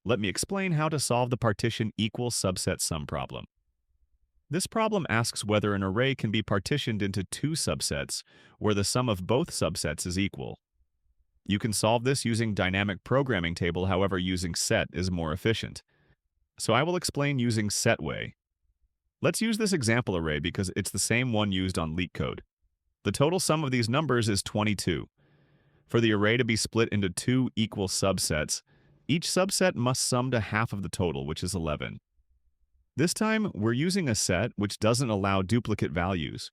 Let me explain how to solve the partition equal subset sum problem. This problem asks whether an array can be partitioned into two subsets where the sum of both subsets is equal. You can solve this using dynamic programming table, however using set is more efficient. So I will explain using setWay. Let's use this example array because it's the same one used on LeetCode. The total sum of these numbers is 22. For the array to be split into two equal subsets, each subset must sum to half of the total, which is 11. This time, we're using a set which doesn't allow duplicate values.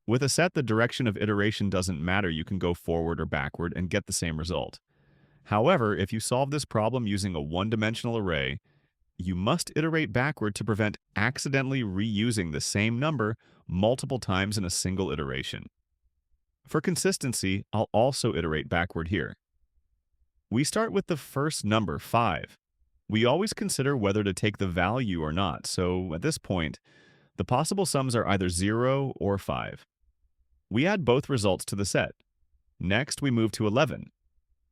With a set, the direction of iteration doesn't matter. You can go forward or backward and get the same result. However, if you solve this problem using a one-dimensional array, you must iterate backward to prevent accidentally reusing the same number multiple times in a single iteration. For consistency, I'll also iterate backward here. We start with the first number, 5. We always consider whether to take the value or not, so at this point, the possible sums are either 0 or 5. We add both results to the set. Next, we move to 11.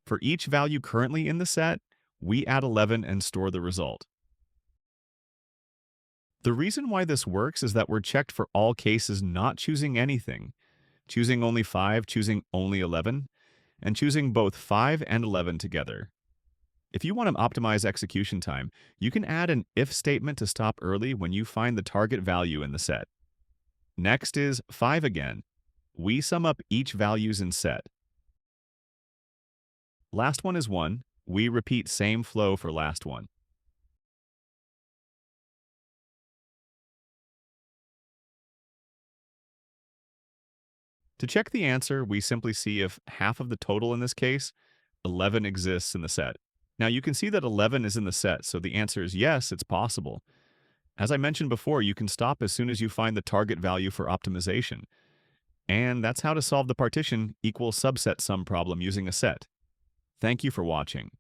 For each value currently in the set, we add 11 and store the result. The reason why this works is that we're checked for all cases not choosing anything, choosing only 5, choosing only 11, and choosing both 5 and 11 together. If you want to optimize execution time, you can add an if statement to stop early when you find the target value in the set. Next is 5 again. We sum up each values in set. Last one is 1. We repeat same flow for last one. To check the answer, we simply see if half of the total in this case, 11, exists in the set. Now you can see that 11 is in the set, so the answer is yes, it's possible. As I mentioned before, you can stop as soon as you find the target value for optimization. And that's how to solve the partition equal subset sum problem using a set. Thank you for watching.